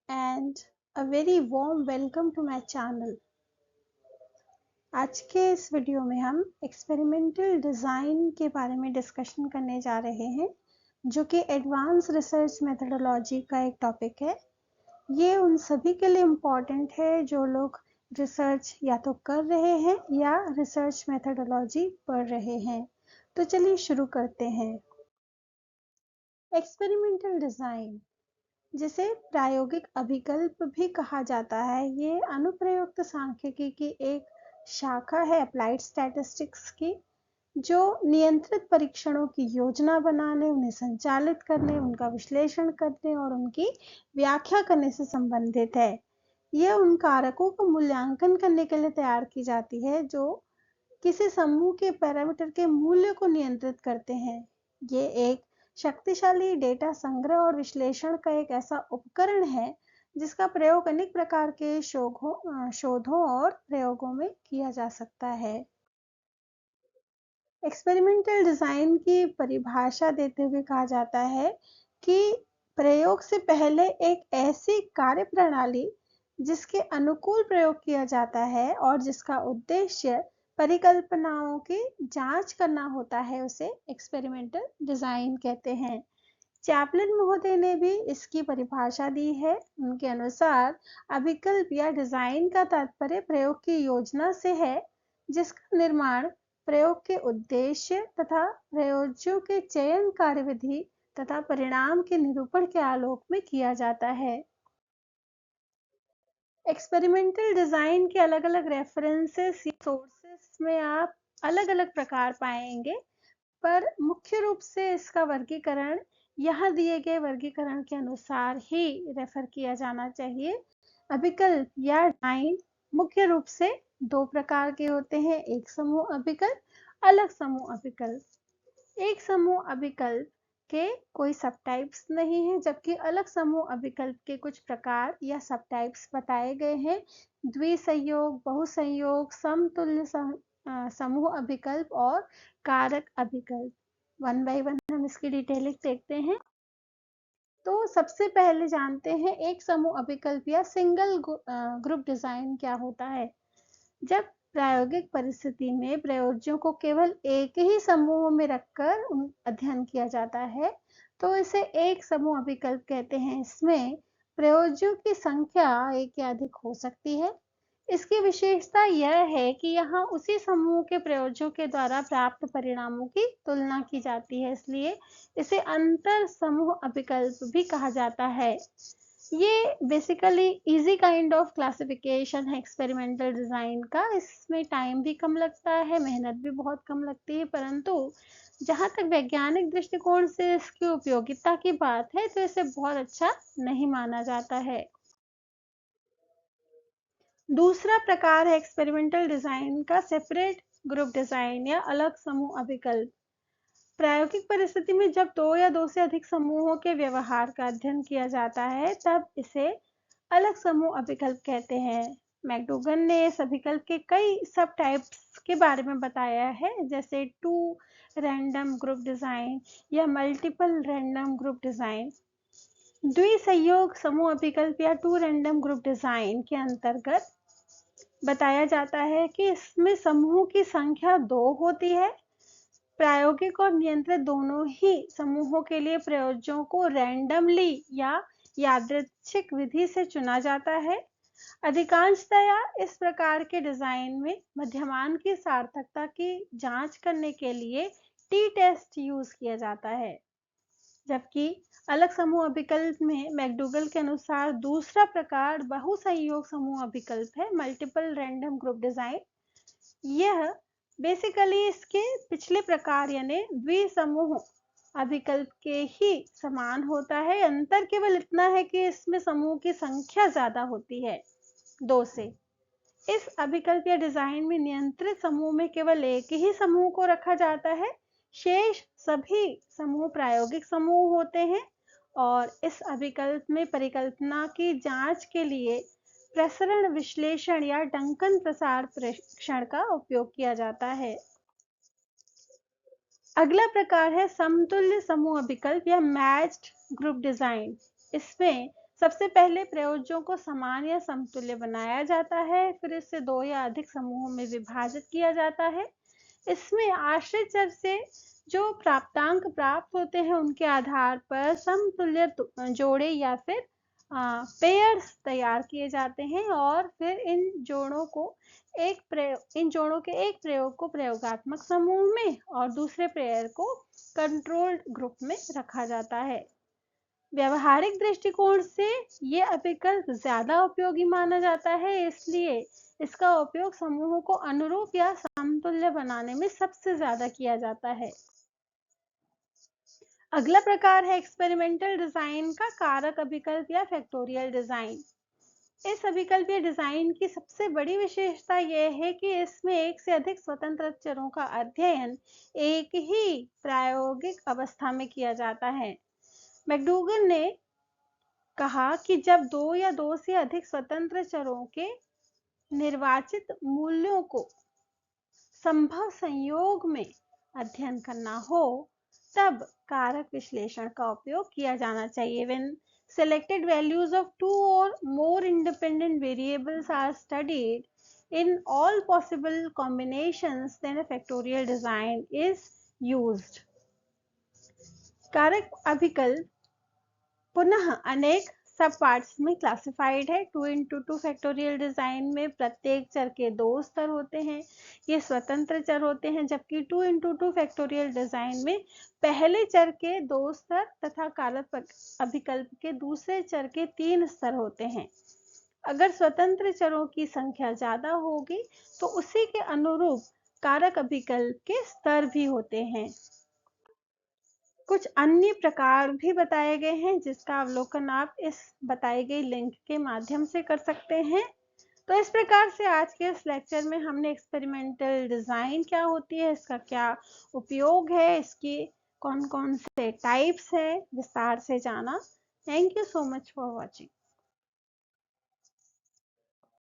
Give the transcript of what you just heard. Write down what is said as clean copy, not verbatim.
and a very warm welcome to my channel. आज के इस वीडियो में हम एक्सपेरिमेंटल डिज़ाइन के बारे में डिस्कशन करने जा रहे हैं, जो कि एडवांस रिसर्च मेथडोलॉजी का एक टॉपिक है। ये उन सभी के लिए इम्पॉर्टेंट है जो लोग रिसर्च या तो कर रहे हैं या रिसर्च मेथडोलॉजी पढ़ रहे हैं। तो चलिए शुरू करते हैं। एक्सपेरिमेंटल डिज़ाइन, जिसे प्रायोगिक अभिकल्प भी कहा जाता है, ये अनुप्रयुक्त सांख्यिकी की एक शाखा है अप्लाइड स्टैटिस्टिक्स की, जो नियंत्रित परीक्षणों की योजना बनाने, उन्हें संचालित करने, उनका विश्लेषण करने और उनकी व्याख्या करने से संबंधित है। यह उन कारकों का मूल्यांकन करने के लिए तैयार की जाती है जो किसी समूह के पैरामीटर के मूल्य को नियंत्रित करते हैं। ये एक शक्तिशाली डेटा संग्रह और विश्लेषण का एक ऐसा उपकरण है जिसका प्रयोग अनेक प्रकार के शोधों और प्रयोगों में किया जा सकता है। एक्सपेरिमेंटल डिजाइन की परिभाषा देते हुए कहा जाता है कि प्रयोग से पहले एक ऐसी कार्यप्रणाली जिसके अनुकूल प्रयोग किया जाता है और जिसका उद्देश्य परिकल्पनाओं की जांच करना होता है, उसे एक्सपेरिमेंटल डिजाइन कहते हैं। चैपलिन महोदय ने भी इसकी परिभाषा दी है। उनके अनुसार अभिकल्प या डिजाइन का तात्पर्य प्रयोग की योजना से है, जिसका निर्माण प्रयोग के उद्देश्य तथा प्रयोज्यों के चयन, कार्यविधि तथा परिणाम के निरूपण के आलोक में किया जाता है। एक्सपेरिमेंटल डिजाइन के अलग अलग रेफरेंसेस या सोर्सेस में आप अलग अलग प्रकार पाएंगे, पर मुख्य रूप से इसका वर्गीकरण यहाँ दिए गए वर्गीकरण के अनुसार ही रेफर किया जाना चाहिए। अभिकल्प या डिजाइन मुख्य रूप से दो प्रकार के होते हैं, एक समूह अभिकल्प, अलग समूह अभिकल्प। एक समूह अभिकल्प के कोई सब टाइप्स नहीं है, जबकि अलग समूह अभिकल्प के कुछ प्रकार या सब टाइप्स बताए गए हैं। द्विसंयोग, बहुसंयोग, समतुल्य समूह अभिकल्प और कारक अभिकल्प। वन बाय वन हम इसकी डिटेलिंग देखते हैं। तो सबसे पहले जानते हैं एक समूह अभिकल्प या सिंगल ग्रुप डिजाइन क्या होता है। जब प्रायोगिक परिस्थिति में प्रयोज्यों को केवल एक ही समूह में रखकर अध्ययन किया जाता है, तो इसे एक समूह अभिकल्प कहते हैं। इसमें प्रयोज्यों की संख्या एक या अधिक हो सकती है। इसकी विशेषता यह है कि यहाँ उसी समूह के प्रयोज्यों के द्वारा प्राप्त परिणामों की तुलना की जाती है, इसलिए इसे अंतर समूह अभिकल्प भी कहा जाता है। ये basically easy kind of classification है एक्सपेरिमेंटल डिजाइन का। इसमें टाइम भी कम लगता है, मेहनत भी बहुत कम लगती है, परंतु जहाँ तक वैज्ञानिक दृष्टिकोण से इसकी उपयोगिता की बात है, तो इसे बहुत अच्छा नहीं माना जाता है। दूसरा प्रकार है एक्सपेरिमेंटल डिजाइन का सेपरेट ग्रुप डिजाइन या अलग समूह अभिकल्प। प्रायोगिक परिस्थिति में जब दो या दो से अधिक समूहों के व्यवहार का अध्ययन किया जाता है, तब इसे अलग समूह अभिकल्प कहते हैं। मैकडूगन ने इस अभिकल्प के कई सब टाइप्स के बारे में बताया है, जैसे टू रैंडम ग्रुप डिजाइन या मल्टीपल रैंडम ग्रुप डिजाइन। द्विसंयोग समूह अभिकल्प या टू रैंडम ग्रुप डिजाइन के अंतर्गत बताया जाता है कि इसमें समूह की संख्या 2 होती है। प्रायोगिक और नियंत्रित दोनों ही समूहों के लिए प्रयोज्यों को रैंडमली या यादृच्छिक विधि से चुना जाता है। अधिकांशतया इस प्रकार के डिजाइन में मध्यमान की सार्थकता की जांच करने के लिए टी टेस्ट यूज किया जाता है, जबकि अलग समूह अभिकल्प में मैकडूगल के अनुसार दूसरा प्रकार बहुसंयोग समूह अभिकल्प है, मल्टीपल रैंडम ग्रुप डिजाइन। यह बेसिकली इसके पिछले प्रकार यानी द्विसमूह अभिकल्प के ही समान होता है। अंतर केवल इतना है कि इसमें समूह की संख्या ज्यादा होती है, 2 से। इस अभिकल्प या डिजाइन में नियंत्रित समूह में केवल एक ही समूह को रखा जाता है, शेष सभी समूह प्रायोगिक समूह होते हैं। और इस अभिकल्प में परिकल्पना की जांच के लिए प्रसरण विश्लेषण या डंकन प्रसार परीक्षण का उपयोग किया जाता है। अगला प्रकार है समतुल्य समूह अभिकल्प या मैच्ड ग्रुप डिजाइन। इसमें सबसे पहले प्रयोज्यों को समान या समतुल्य बनाया जाता है, फिर इसे 2 या अधिक समूहों में विभाजित किया जाता है। इसमें आश्रित चर से जो प्राप्तांक प्राप्त होते हैं उनके आधार पर समतुल्य जोड़े या फिर पेयर्स तैयार किए जाते हैं और फिर इन जोड़ों के एक प्रयोग को प्रयोगात्मक समूह में और दूसरे पेयर को कंट्रोल्ड ग्रुप में रखा जाता है। व्यवहारिक दृष्टिकोण से ये अभिकल्प ज्यादा उपयोगी माना जाता है, इसलिए इसका उपयोग समूहों को अनुरूप या समतुल्य बनाने में सबसे ज्यादा किया जाता है। अगला प्रकार है एक्सपेरिमेंटल डिजाइन का कारक अभिकल्प या फैक्टोरियल डिजाइन। इस अभिकल्प या डिजाइन की सबसे बड़ी विशेषता यह है कि इसमें एक से अधिक स्वतंत्र चरों का अध्ययन एक ही प्रायोगिक अवस्था में किया जाता है। मैकडूगल ने कहा कि जब 2 या 2 से अधिक स्वतंत्र चरों के निर्वाचित मूल्यों को संभव संयोग में अध्ययन करना हो तब कारक विश्लेषण का उपयोग किया जाना चाहिए। When selected values of 2 or more independent variables are studied in all possible combinations, then a factorial design is used. कारक अभिकल्प पुनः अनेक सब पार्ट्स में क्लासिफाइड है। 2x2 फैक्टोरियल डिजाइन में प्रत्येक चर के 2 स्तर होते हैं, ये स्वतंत्र चर होते हैं, जबकि 2x2 फैक्टोरियल डिजाइन में पहले चर के 2 स्तर तथा कारक अभिकल्प के दूसरे चर के 3 स्तर होते हैं। अगर स्वतंत्र चरों की संख्या ज्यादा होगी तो उसी के अनुरूप कारक अभिकल्प के स्तर भी होते हैं। कुछ अन्य प्रकार भी बताए गए हैं जिसका अवलोकन आप इस बताई गई लिंक के माध्यम से कर सकते हैं। तो इस प्रकार से आज के इस लेक्चर में हमने एक्सपेरिमेंटल डिजाइन क्या होती है, इसका क्या उपयोग है, इसकी कौन कौन से टाइप्स है विस्तार से जाना। Thank you so much for watching.